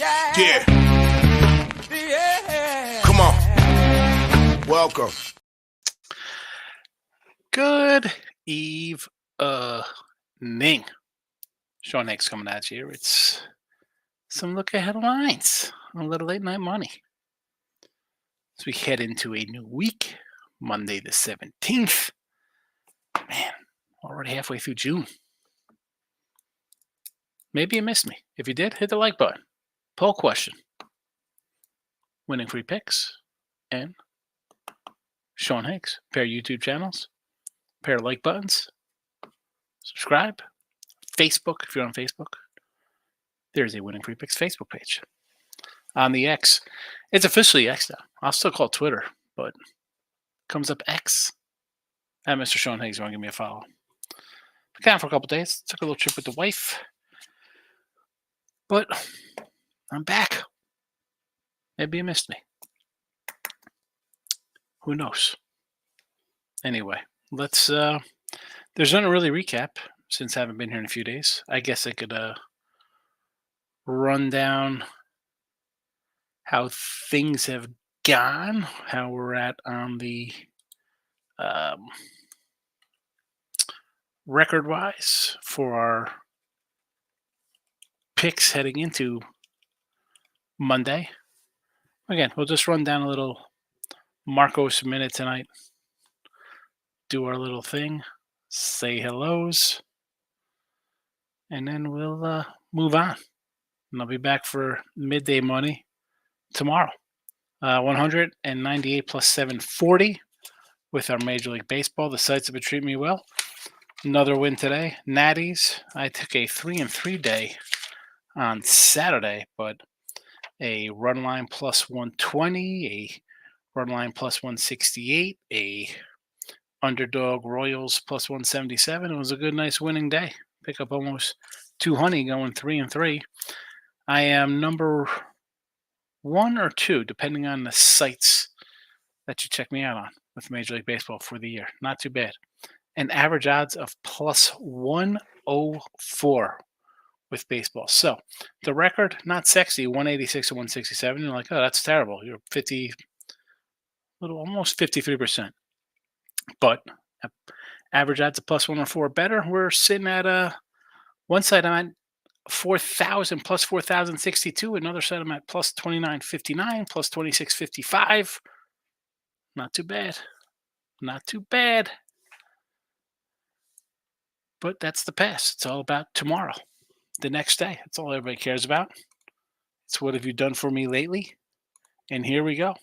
Yeah. Come on. Welcome. Good evening. Sean Higgs coming at you. It's some look ahead lines on a little late night money. As we head into a new week, Monday the 17th. Man, already halfway through June. Maybe you missed me. If you did, hit the like button. Poll question. Winning free picks and Sean Higgs. Pair of YouTube channels. Pair of like buttons. Subscribe. Facebook, if you're on Facebook. There's a Winning Free Picks Facebook page. On the X. It's officially X now. I'll still call it Twitter, but it comes up X. At Mr. Sean Higgs, you want to give me a follow. Been gone for a couple days. Took a little trip with the wife. But I'm back. Maybe you missed me. Who knows? Anyway, let's there's nothing to really recap since I haven't been here in a few days. I guess I could run down how things have gone, how we're at on the record-wise for our picks heading into Monday. Again, we'll just run down a little Marcos minute tonight. Do our little thing, say hellos, and then we'll move on. And I'll be back for midday money tomorrow. 198 plus 740 with our Major League Baseball. The sites have been treating me well. Another win today. Natties. I took a 3-3 day on Saturday, but a run line plus 120, a run line plus 168, a underdog Royals plus 177. It was a good, nice winning day. Pick up almost 200 going 3-3. I am number 1 or 2, depending on the sites that you check me out on with Major League Baseball for the year. Not too bad. An average odds of plus 104 with baseball. So the record, not sexy, 186 to 167. You're like, oh, that's terrible. You're almost 53%. But average odds of plus 104 better. We're sitting at one side I'm at 4,000 plus 4,062. Another side I'm at plus 29.59 plus 26.55. Not too bad. Not too bad. But that's the past. It's all about tomorrow. The next day. That's all everybody cares about. It's what have you done for me lately? And here we go.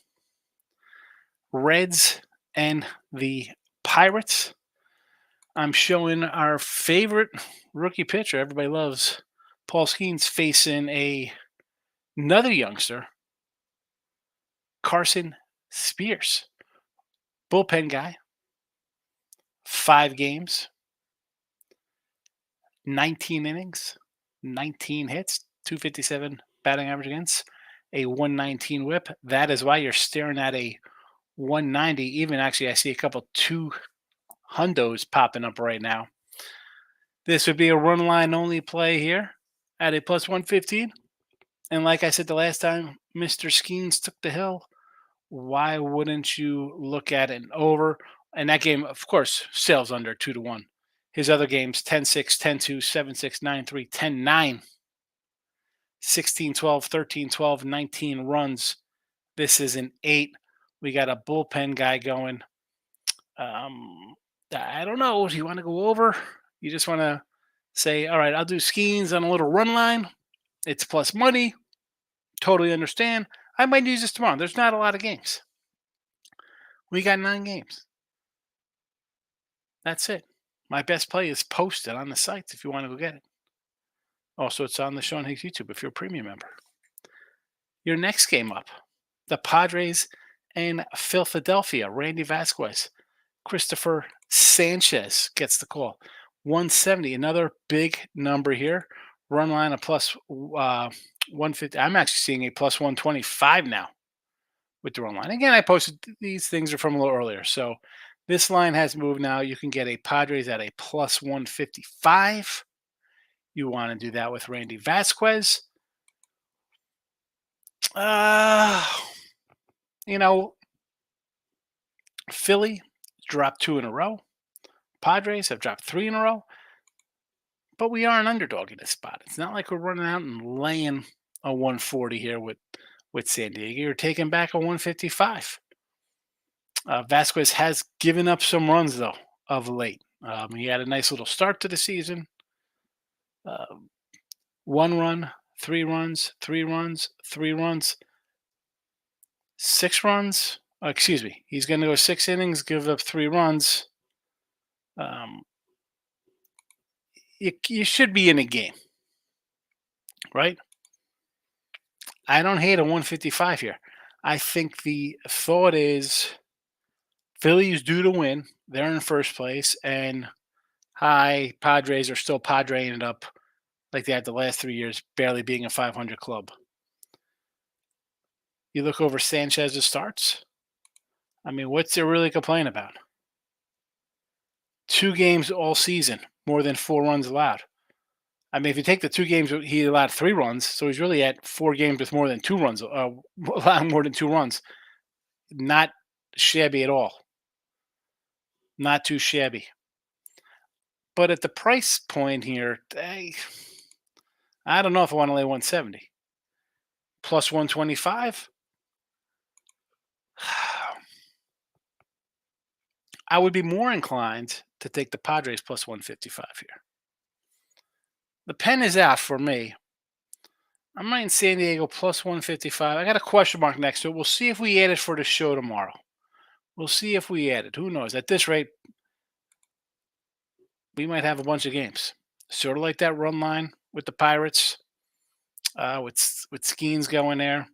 Reds and the Pirates. I'm showing our favorite rookie pitcher everybody loves, Paul Skeens, facing another youngster, Carson Spears. Bullpen guy. 5 games. 19 innings. 19 hits. 257 batting average against. A 119 whip. That is why you're staring at a 190. Even actually, I see a couple 2 hundos popping up right now. This would be a run line only play here at a plus 115. And like I said the last time, Mr. Skeens took the hill. Why wouldn't you look at an over? And that game, of course, sails under 2-1. His other games, 10-6, 10-2, 7-6, 9-3, 10-9, 16-12, 13-12, 19 runs. This is an 8. We got a bullpen guy going. I don't know. Do you want to go over? You just want to say, all right, I'll do Skeens on a little run line. It's plus money. Totally understand. I might use this tomorrow. There's not a lot of games. We got 9 games. That's it. My best play is posted on the sites if you want to go get it. Also, it's on the Sean Higgs YouTube if you're a premium member. Your next game up, the Padres and Philadelphia. Randy Vasquez. Christopher Sanchez gets the call. 170, another big number here. Run line of plus 150. I'm actually seeing a plus 125 now with the run line. Again, I posted these things are from a little earlier. So this line has moved now. You can get a Padres at a plus 155. You want to do that with Randy Vasquez. Uh, you know, Philly dropped 2 in a row. Padres have dropped 3 in a row. But we are an underdog in this spot. It's not like we're running out and laying a 140 here with San Diego. You're taking back a 155. Vasquez has given up some runs though of late. He had a nice little start to the season. Uh, 1 run, 3 runs, 3 runs, 3 runs, 6 runs. Excuse me. He's going to go 6 innings, give up 3 runs. Um, you should be in a game, right? I don't hate a 155 here. I think the thought is Philly's due to win. They're in first place, and Padres are still Padreing it up like they had the last 3 years, barely being a 500 club. You look over Sanchez's starts. I mean, what's there really complain about? 2 games all season, more than 4 runs allowed. I mean, if you take the 2 games, he allowed 3 runs, so he's really at 4 games with more than 2 runs, allowing more than 2 runs. Not shabby at all. Not too shabby. But at the price point here, I don't know if I want to lay 170. Plus 125? I would be more inclined to take the Padres plus 155 here. The pen is out for me. I'm writing San Diego plus 155. I got a question mark next to it. We'll see if we add it for the show tomorrow. We'll see if we add it. Who knows? At this rate, we might have a bunch of games. Sort of like that run line with the Pirates, with Skeens going there.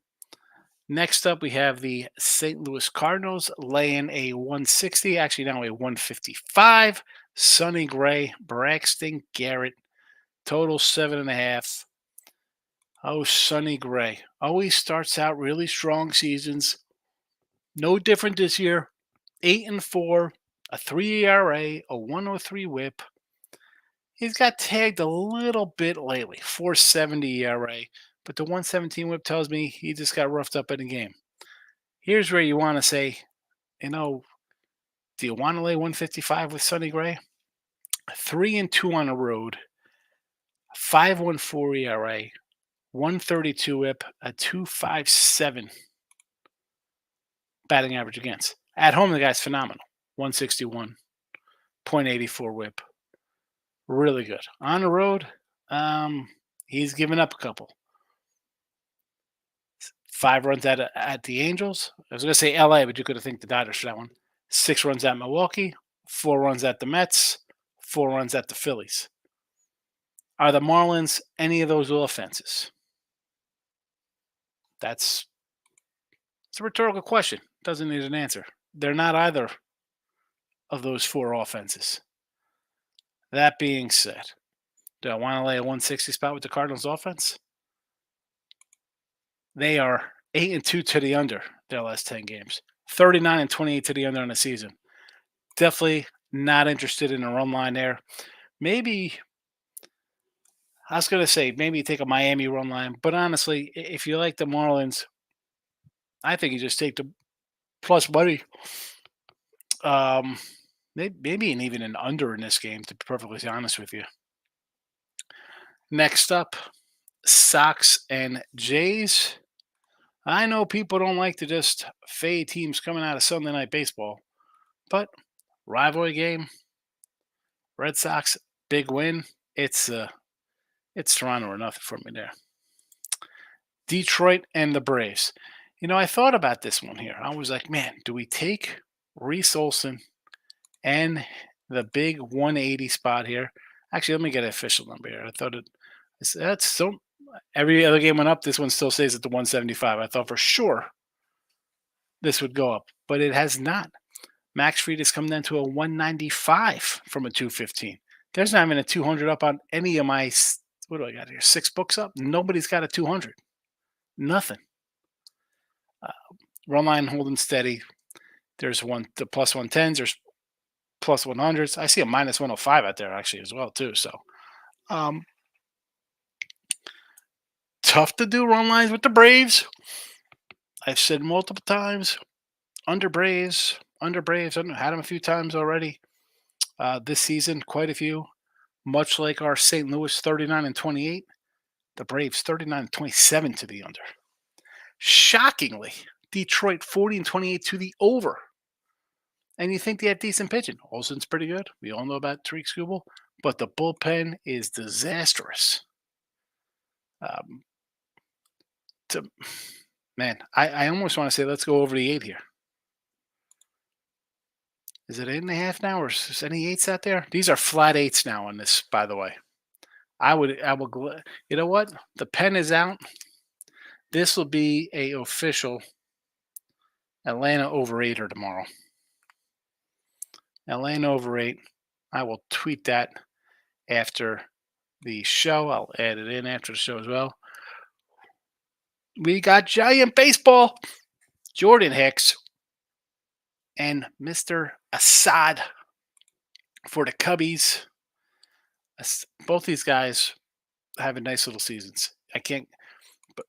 Next up, we have the St. Louis Cardinals laying a 160, actually now a 155. Sonny Gray, Braxton Garrett, total 7.5. Oh, Sonny Gray always starts out really strong seasons. No different this year. 8-4, a 3 ERA, a 103 WHIP. He's got tagged a little bit lately, 470 ERA, but the 117 WHIP tells me he just got roughed up in the game. Here's where you want to say, do you want to lay 155 with Sonny Gray? 3-2 on the road, 5.14 ERA, 132 WHIP, a 2.57 batting average against. At home, the guy's phenomenal. 161, 0.84 WHIP. Really good. On the road, he's given up a couple. 5 runs at the Angels. I was going to say LA, but you could have think the Dodgers for that one. 6 runs at Milwaukee, 4 runs at the Mets, 4 runs at the Phillies. Are the Marlins any of those offenses? It's a rhetorical question. Doesn't need an answer. They're not either of those 4 offenses. That being said, do I want to lay a 160 spot with the Cardinals offense? They are 8-2 to the under their last 10 games. 39-28 to the under on the season. Definitely not interested in a run line there. Maybe, I was going to say, maybe take a Miami run line. But honestly, if you like the Marlins, I think you just take the plus money. Maybe even an under in this game, to be perfectly honest with you. Next up, Sox and Jays. I know people don't like to just fade teams coming out of Sunday Night Baseball, but rivalry game, Red Sox, big win. It's Toronto or nothing for me there. Detroit and the Braves. I thought about this one here. I was like, man, do we take Reese Olson and the big 180 spot here? Actually, let me get an official number here. I thought that's so. Every other game went up. This one still stays at the 175. I thought for sure this would go up, but it has not. Max Fried has come down to a 195 from a 215. There's not even a 200 up on any of my, what do I got here, 6 books up? Nobody's got a 200. Nothing. Run line holding steady. There's the plus 110s. There's plus 100s. I see a minus 105 out there actually as well too. So tough to do run lines with the Braves. I've said multiple times, under Braves, had them a few times already this season, quite a few. Much like our St. Louis 39 and 28, the Braves 39 and 27 to the under. Shockingly, Detroit 40 and 28 to the over. And you think they have decent pitching. Olsen's pretty good. We all know about Tariq Skubal, but the bullpen is disastrous. To, man, I almost want to say let's go over the 8 here. Is it 8.5 now, or is there any 8s out there? These are flat 8s now on this, by the way. I will. You know what? The pen is out. This will be a official Atlanta over 8er tomorrow. Atlanta over 8. I will tweet that after the show. I'll add it in after the show as well. We got Giant Baseball. Jordan Hicks and Mr. Assad for the Cubbies. Both these guys having nice little seasons. But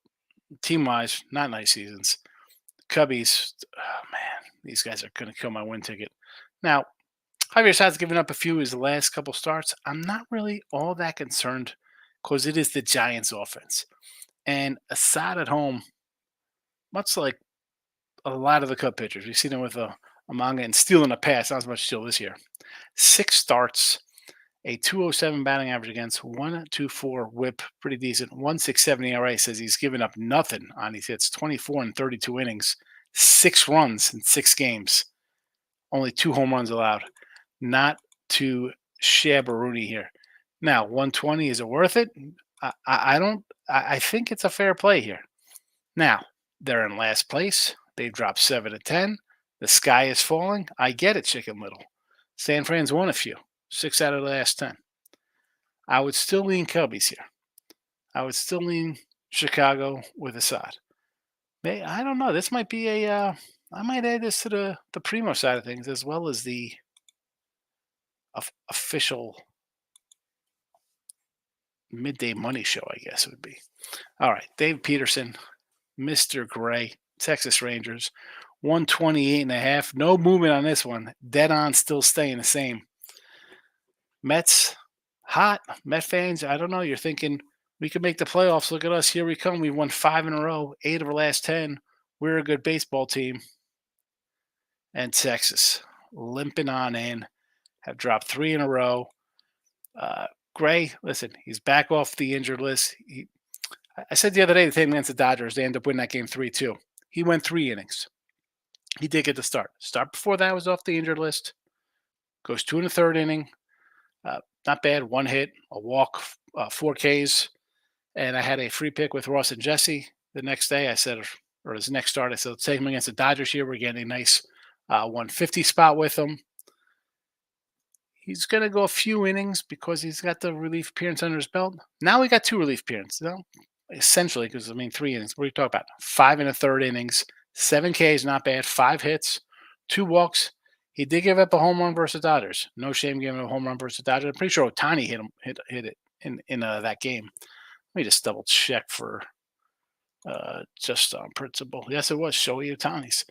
team-wise, not nice seasons. Cubbies, oh man, these guys are going to kill my win ticket. Now, Javier Assad's given up a few his last couple starts. I'm not really all that concerned because it is the Giants' offense. And Assad at home, much like a lot of the Cub pitchers, we've seen him with a manga and stealing a pass, not as much steal this year. 6 starts, a 207 batting average against, 1.24 whip, pretty decent. 1.67 ERA, says he's given up nothing on these hits. 24 and 32 innings, 6 runs in 6 games, only 2 home runs allowed. Not too shabbaroonie here. Now, 120, is it worth it? I don't. I think it's a fair play here. Now, they're in last place. They've dropped 7 to 10. The sky is falling. I get it, Chicken Little. San Fran's won a few. 6 out of the last 10. I would still lean Cubbies here. I would still lean Chicago with Assad. I don't know. This might be a. I might add this to the Primo side of things as well as the official midday money show, I guess it would be. All right, Dave Peterson, Mr. Gray, Texas Rangers, 128.5. No movement on this one. Dead on, still staying the same. Mets, hot. Met fans, I don't know. You're thinking we could make the playoffs. Look at us. Here we come. We won 5 in a row, 8 of our last 10. We're a good baseball team. And Texas, limping on in, have dropped 3 in a row. Gray, listen, he's back off the injured list. I said the other day, the team against the Dodgers, they ended up winning that game 3-2. He went 3 innings. He did get the start. Start before that was off the injured list. Goes 2 in the 3rd inning. Not bad. 1 hit, a walk, 4 Ks. And I had a free pick with Ross and Jesse the next day. I said, or his next start, I said, let's take him against the Dodgers here. We're getting a nice 150 spot with him. He's going to go a few innings because he's got the relief appearance under his belt. Now we got 2 relief appearances, essentially, because, 3 innings. What are you talking about? 5 in the 3rd innings, 7 Ks, not bad, 5 hits, 2 walks. He did give up a home run versus Dodgers. No shame giving him a home run versus Dodgers. I'm pretty sure Ohtani hit it in that game. Let me just double check for just on principle. Yes, it was Shohei Ohtani's.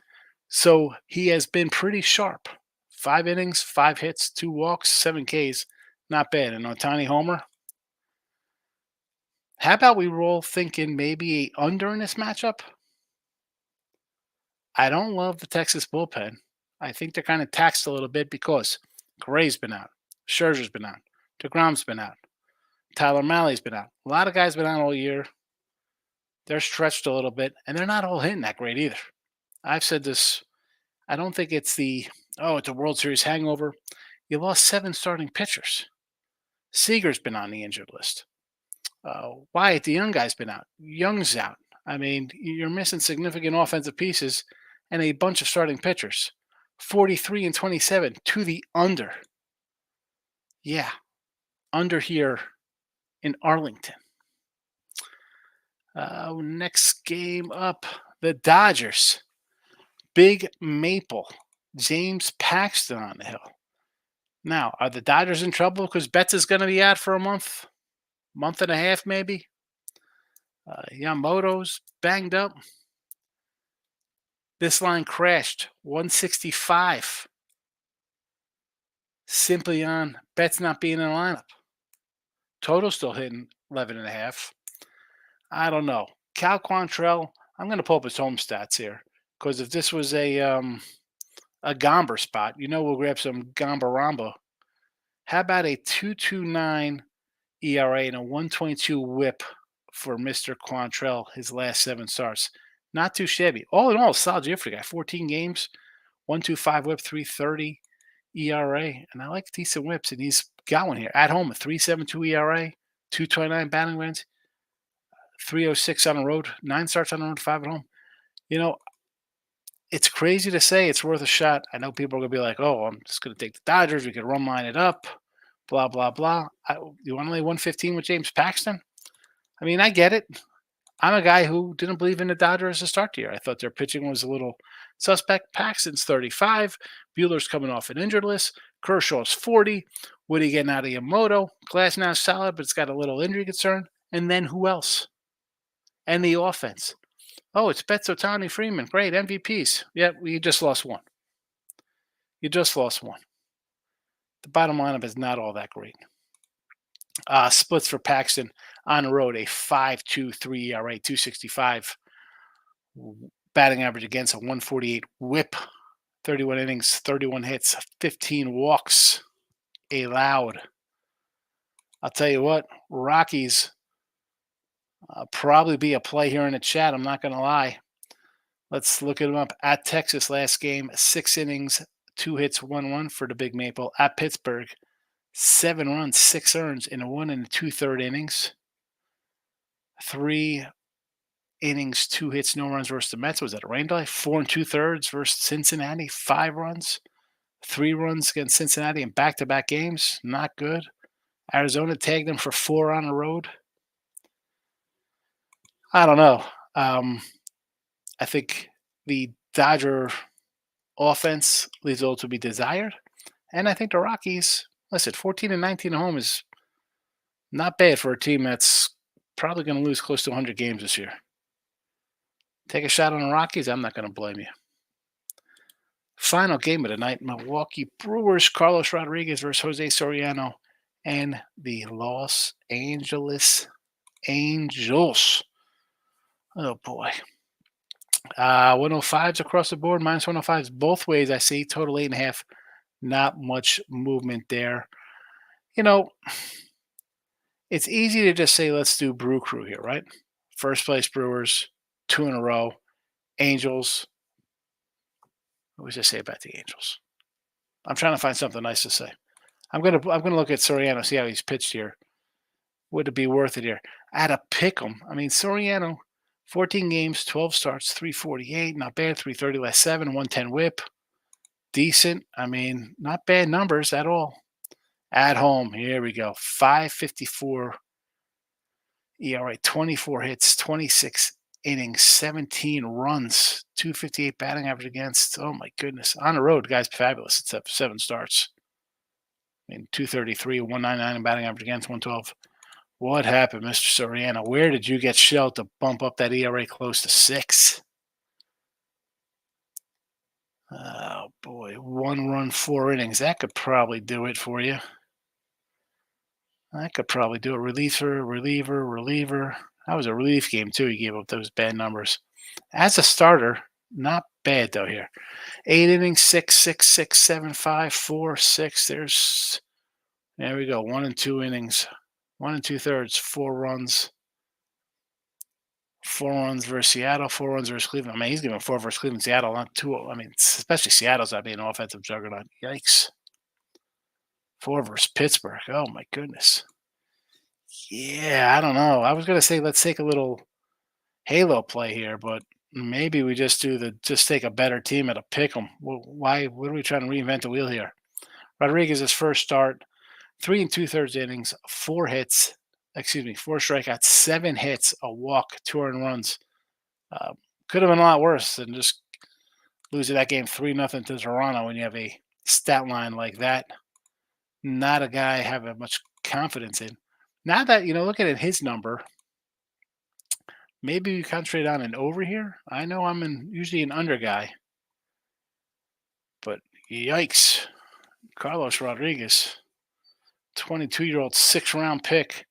So he has been pretty sharp. 5 innings, 5 hits, 2 walks, 7 Ks. Not bad. And Ohtani homer. How about we roll thinking maybe a under in this matchup? I don't love the Texas bullpen. I think they're kind of taxed a little bit because Gray's been out. Scherzer's been out. DeGrom's been out. Tyler Malley's been out. A lot of guys been out all year. They're stretched a little bit, and they're not all hitting that great either. I've said this. I don't think it's it's a World Series hangover. You lost 7 starting pitchers. Seager's been on the injured list. Wyatt, the young guy's been out. Young's out. I mean, you're missing significant offensive pieces and a bunch of starting pitchers. 43 and 27 to the under. Yeah, under here in Arlington. Next game up, the Dodgers. Big Maple. James Paxton on the hill. Now, are the Dodgers in trouble because Betts is going to be out for a month and a half maybe? Yamamoto's banged up. This line crashed 165 simply on bets not being in the lineup. Total still hitting 11.5. I don't know. Cal Quantrell, I'm going to pull up his home stats here because if this was a Gomber spot, we'll grab some Gombaramba. How about a 2.29 ERA and a 122 WHIP for Mr. Quantrell, his last 7 starts? Not too shabby. All in all, solid year for the guy. 14 games, 125 WHIP, 330 ERA, and I like decent whips, and he's got one here at home, a 3.72 ERA, 2.29 batting wins, 3.06 on the road, 9 starts on the road, 5 at home. It's crazy to say it's worth a shot. I know people are going to be like, oh, I'm just going to take the Dodgers. We could run line it up, blah, blah, blah. You want to lay 115 with James Paxton? I mean, I get it. I'm a guy who didn't believe in the Dodgers to start the year. I thought their pitching was a little suspect. Paxton's 35. Bueller's coming off an injured list. Kershaw's 40. Woody getting out of Yamamoto. Glass now solid, but it's got a little injury concern. And then who else? And the offense. Oh, it's Betts, Ohtani, Freeman. Great, MVPs. Yep, you just lost one. You just lost one. The bottom lineup is not all that great. Splits for Paxton on the road, a 5.23 ERA, 265. Batting average against a 148 WHIP, 31 innings, 31 hits, 15 walks allowed. I'll tell you what, Rockies probably be a play here in the chat. I'm not going to lie. Let's look at them up. At Texas last game, 6 innings, 2 hits, 1 run for the Big Maple. At Pittsburgh, 7 runs, 6 earns in a 1 and 2/3 innings. 3 innings, 2 hits, no runs versus the Mets. Was that a rain delay? 4 2/3 versus Cincinnati. 5 runs, 3 runs against Cincinnati in back-to-back games. Not good. Arizona tagged them for 4 on the road. I don't know. I think the Dodger offense leaves a little to be desired. And I think the Rockies, listen, 14-19 at home is not bad for a team that's probably going to lose close to 100 games this year. Take a shot on the Rockies, I'm not going to blame you. Final game of the night, Milwaukee Brewers, Carlos Rodriguez versus Jose Soriano, and the Los Angeles Angels. Oh, boy. 105s across the board, minus 105s both ways. I see total 8.5. Not much movement there. It's easy to just say let's do Brew Crew here, right? First place Brewers, 2 in a row. Angels. What was I say about the Angels? I'm trying to find something nice to say. I'm gonna look at Soriano, see how he's pitched here. Would it be worth it here? I had to pick him. I mean, Soriano. 14 games, 12 starts, 348, not bad. 330 last 7, 110 WHIP. Decent. I mean, not bad numbers at all. At home, here we go. 5.54 ERA, 24 hits, 26 innings, 17 runs, 258 batting average against. Oh, my goodness. On the road, guy's fabulous. It's up 7 starts. I mean, 233, 199 in batting average against, 112. What happened, Mr. Soriano? Where did you get shelled to bump up that ERA close to 6? Oh, boy. 1 run, 4 innings. That could probably do it for you. That could probably do it. Reliever. That was a relief game, too. He gave up those bad numbers. As a starter, not bad, though, here. 8 innings, 6, 6, 6, 7, 5, 4, 6. There we go. 1 and 2 innings. 1 and 2/3, 4 runs. 4 runs versus Seattle, 4 runs versus Cleveland. I mean, he's giving 4 versus Cleveland, Seattle, not 2. I mean, especially Seattle's not being an offensive juggernaut. Yikes. 4 versus Pittsburgh. Oh, my goodness. Yeah, I don't know. I was going to say let's take a little Halo play here, but maybe we just take a better team at a pick 'em. Why? What are we trying to reinvent the wheel here? Rodriguez's first start, 3 2/3 innings, 4 hits. 4 strikeouts, 7 hits, a walk, 2 earned runs. Could have been a lot worse than just losing that game 3-0 to Toronto when you have a stat line like that. Not a guy I have much confidence in. Now that, looking at his number, maybe we concentrate on an over here. I know I'm usually an under guy. Yikes. Carlos Rodriguez, 22-year-old 6th-round pick.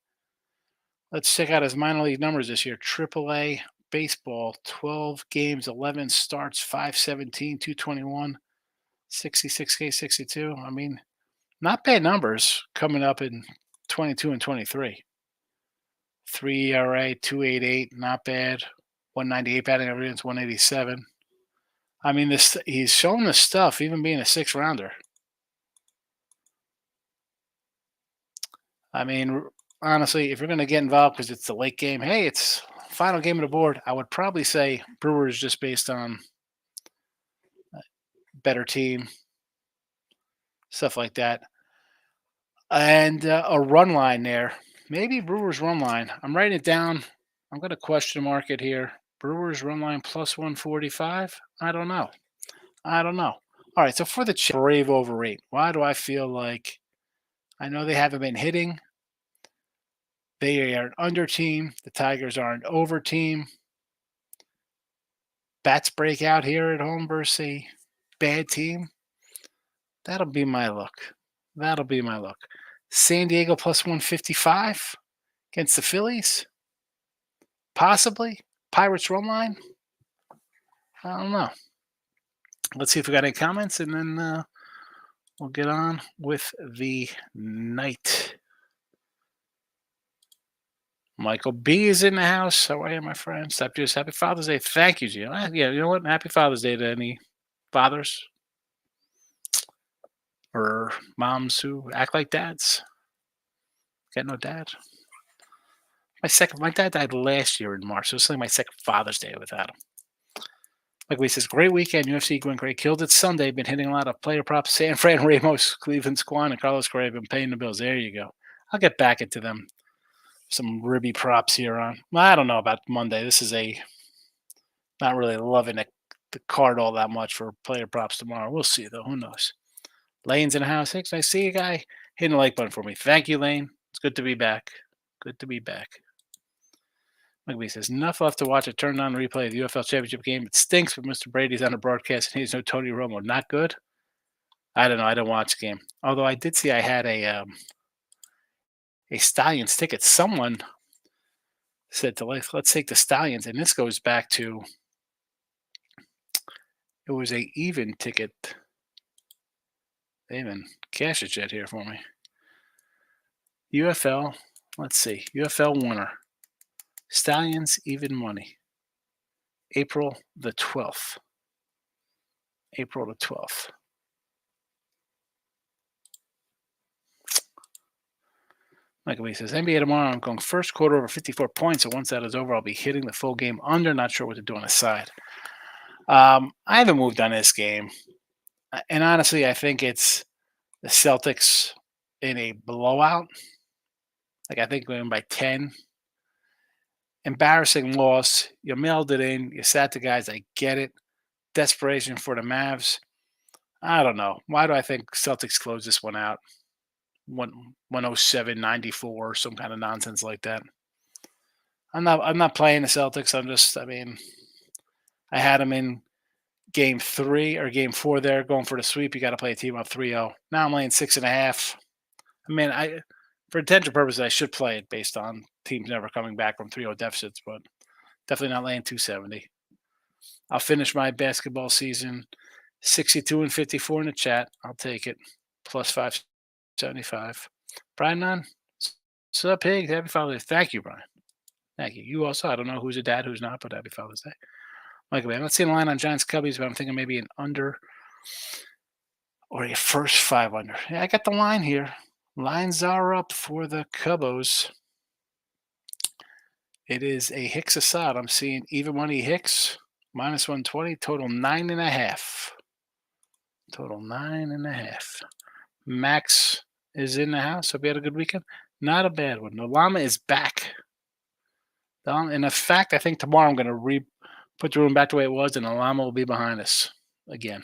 Let's check out his minor league numbers this year. AAA baseball, 12 games, 11 starts, 517, 221, 66K, 62. I mean, not bad numbers coming up in 22 and 23. 3 ERA, 288, not bad. 198 batting average, 187. I mean, he's shown the stuff, even being a 6th-rounder. I mean, honestly, if you're going to get involved because it's the late game, hey, it's final game of the board, I would probably say Brewers just based on better team, stuff like that. And a run line there. Maybe Brewers run line. I'm writing it down. I'm going to question mark it here. Brewers run line plus 145? I don't know. All right, so for the Brave over 8, why do I feel like I know they haven't been hitting? They are an under team. The Tigers are an over team. Bats break out here at home versus a bad team. That'll be my look. San Diego plus 155 against the Phillies? Possibly. Pirates run line? I don't know. Let's see if we got any comments, and then we'll get on with the night. Michael B is in the house. How are you, my friend? Stop just happy Father's Day. Thank you, Gio. Yeah, you know what? Happy Father's Day to any fathers or moms who act like dads. Got no dad. My dad died last year in March, so it's like my second Father's Day without him. Like we says, great weekend. UFC went great. Killed it Sunday. Been hitting a lot of player props. San Fran Ramos, Cleveland Squan, and Carlos Correa been paying the bills. There you go. I'll get back into them. Some ribby props here on. Well, I don't know about Monday. This is not really loving the card all that much for player props tomorrow. We'll see though. Who knows? Lane's in the house. Hicks, I see you, guy. Hitting the like button for me. Thank you, Lane. It's good to be back. McBee says, enough left to watch. I turned on the replay of the UFL Championship game. It stinks, but Mr. Brady's on the broadcast and he's no Tony Romo. Not good? I don't know. I didn't watch the game. Although I did see I had a Stallions ticket. Someone said to let's take the Stallions, and this goes back to it was a even ticket. They even cash it yet here for me. UFL, let's see. UFL winner. Stallions even money. April the 12th. Michael B says, NBA tomorrow, I'm going first quarter over 54 points. So once that is over, I'll be hitting the full game under. Not sure what to do on the side. I haven't moved on this game. And honestly, I think it's the Celtics in a blowout. Like, I think going by 10. Embarrassing loss. You mailed it in. You sat the guys. I get it. Desperation for the Mavs. I don't know. Why do I think Celtics close this one out? 107-94, some kind of nonsense like that. I'm not playing the Celtics. I had them in game 3 or game 4 there, going for the sweep. You got to play a team up 3-0. Now I'm laying 6.5. For intention purposes, I should play it based on teams never coming back from 3-0 deficits, but definitely not laying 270. I'll finish my basketball season 62-54 in the chat. I'll take it. Plus 575. Brian Nunn. What's up, Higgs? Happy Father's Day. Thank you, Brian. Thank you. You also, I don't know who's a dad, who's not, but happy Father's Day. Michael, I'm not seeing a line on Giants Cubbies, but I'm thinking maybe an under or a first 5 under. Yeah, I got the line here. Lines are up for the Cubos. It is a Hicks Assad. I'm seeing even money Hicks, minus 120, total 9.5. Total 9.5. Max is in the house. Hope you had a good weekend. Not a bad one. The Llama is back. In fact, I think tomorrow I'm going to put the room back the way it was, and the Llama will be behind us again.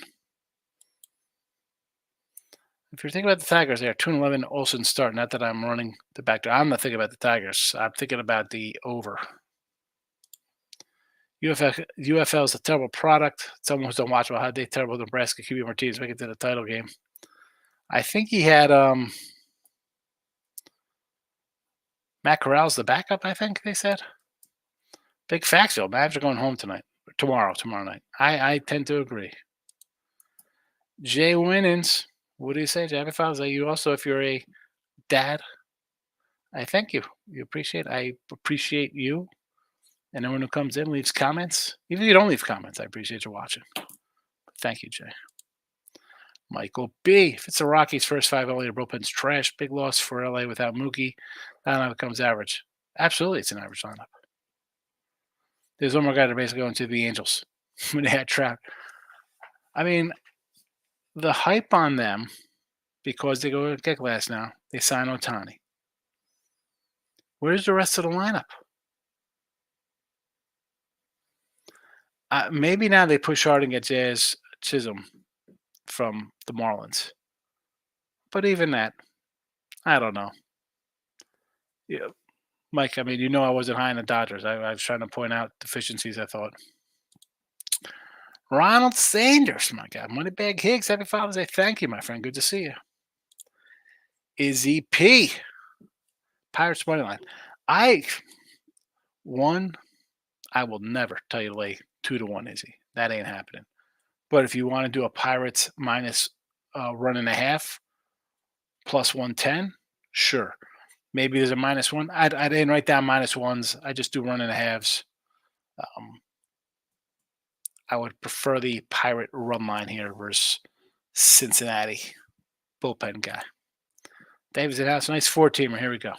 If you're thinking about the Tigers, they are 2-11 Olsen start. Not that I'm running the back door. I'm not thinking about the Tigers. I'm thinking about the over. UFL is a terrible product. Someone who's unwatchable. How they terrible Nebraska QB Martinez make it to the title game. I think he had Matt Corral's the backup, I think they said. Big facts, though. Mavs are going home tomorrow night. I tend to agree. Jay Winnins, what do you say, Jabby Files? You also, if you're a dad, I thank you. I appreciate you. And everyone who comes in leaves comments. Even if you don't leave comments, I appreciate you watching. Thank you, Jay. Michael B. If it's the Rockies' first 5 only, the bullpen's trash. Big loss for LA without Mookie. Lineup becomes average. Absolutely, it's an average lineup. There's one more guy that basically going to the Angels when they had Trout. I mean, the hype on them, because they go get glass now, they sign Ohtani. Where's the rest of the lineup? Maybe now they push hard and get Jazz Chisholm from the Marlins. But even that, I don't know. Yeah, Mike, I mean, you know I wasn't high on the Dodgers. I was trying to point out deficiencies, I thought. Ronald Sanders, my God. Moneybag Higgs, happy Father's Day. Thank you, my friend. Good to see you. Izzy P. Pirates money line. I will never tell you to lay 2-1, Izzy. That ain't happening. But if you want to do a Pirates minus run and a half plus 110, sure. Maybe there's a -1. I didn't write down -1s. I just do run and a halves. I would prefer the Pirate run line here versus Cincinnati bullpen guy. David's in house. Nice 4-teamer. Here we go.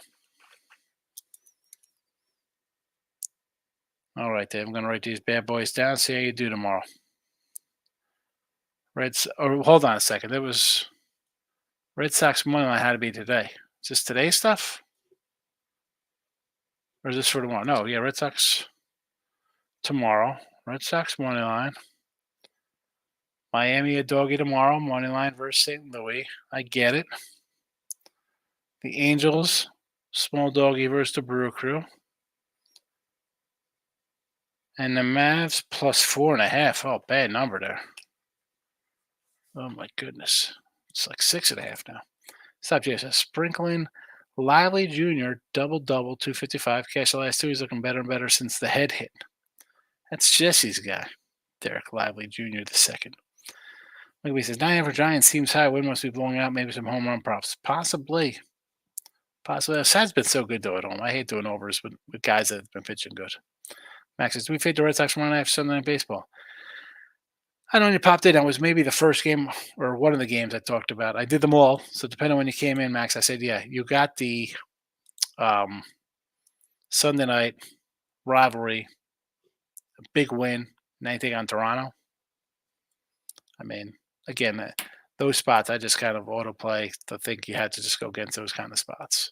All right, Dave. I'm going to write these bad boys down. See how you do tomorrow. Hold on a second. There was Red Sox money line had to be today. Is this today's stuff? Or is this for tomorrow? No, yeah, Red Sox tomorrow. Red Sox money line. Miami a doggy tomorrow. Money line versus St. Louis. I get it. The Angels, small doggy versus the Brew Crew. And the Mavs plus 4.5. Oh, bad number there. Oh, my goodness. It's like 6.5 now. Stop, Jason. Sprinkling. Lively Jr., double-double, 255. Cash the last 2. He's looking better and better since the head hit. That's Jesse's guy. Derek Lively Jr. the second. Like he says, 9 for Giants seems high. Win must be blowing out. Maybe some home run props. Possibly. The side's been so good, though, at home. I hate doing overs with guys that have been pitching good. Max says, do we fade the Red Sox for 1.5 Sunday Night Baseball? I know when you popped in, it was maybe the first game or one of the games I talked about. I did them all. So depending on when you came in, Max, I said, yeah, you got the Sunday night rivalry, a big win, and anything on Toronto. I mean, again, those spots, I just kind of autoplay to think you had to just go against those kind of spots.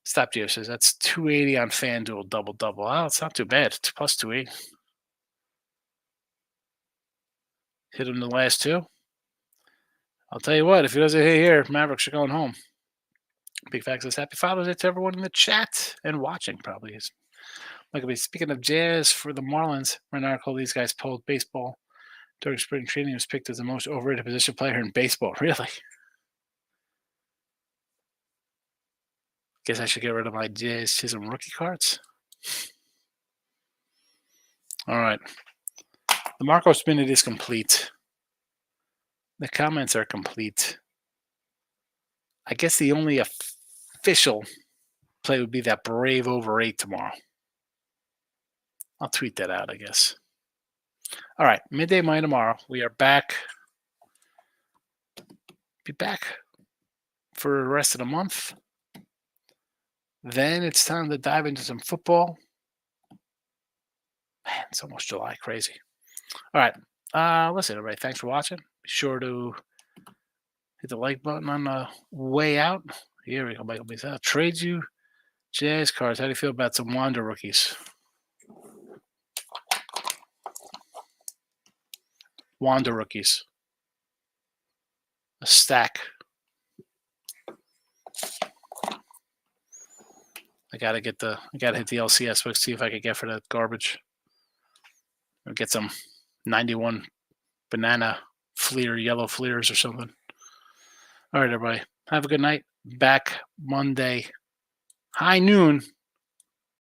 Stop Geo says, that's 280 on FanDuel, double-double. Oh, it's not too bad. It's plus 280. Hit him the last 2. I'll tell you what, if he doesn't hit here, Mavericks are going home. Big Fact says, happy Father's Day to everyone in the chat and watching, probably. Speaking of Jazz for the Marlins, an article these guys pulled baseball during spring training. He was picked as the most overrated position player in baseball. Really? Guess I should get rid of my Jazz Chisholm rookie cards. All right. The Marcos Minute is complete. The comments are complete. I guess the only official play would be that Brave over 8 tomorrow. I'll tweet that out, I guess. All right. Midday Money tomorrow. We are back. Be back for the rest of the month. Then it's time to dive into some football. Man, it's almost July. Crazy. All right. Listen, everybody, thanks for watching. Be sure to hit the like button on the way out. Here we go, Michael B. I'll trade you Jazz cards. How do you feel about some Wanda rookies? Wanda rookies. A stack. I gotta hit the LCS book, see if I can get for that garbage. Or get some 91 banana yellow fleers or something. All right, everybody. Have a good night. Back Monday, high noon.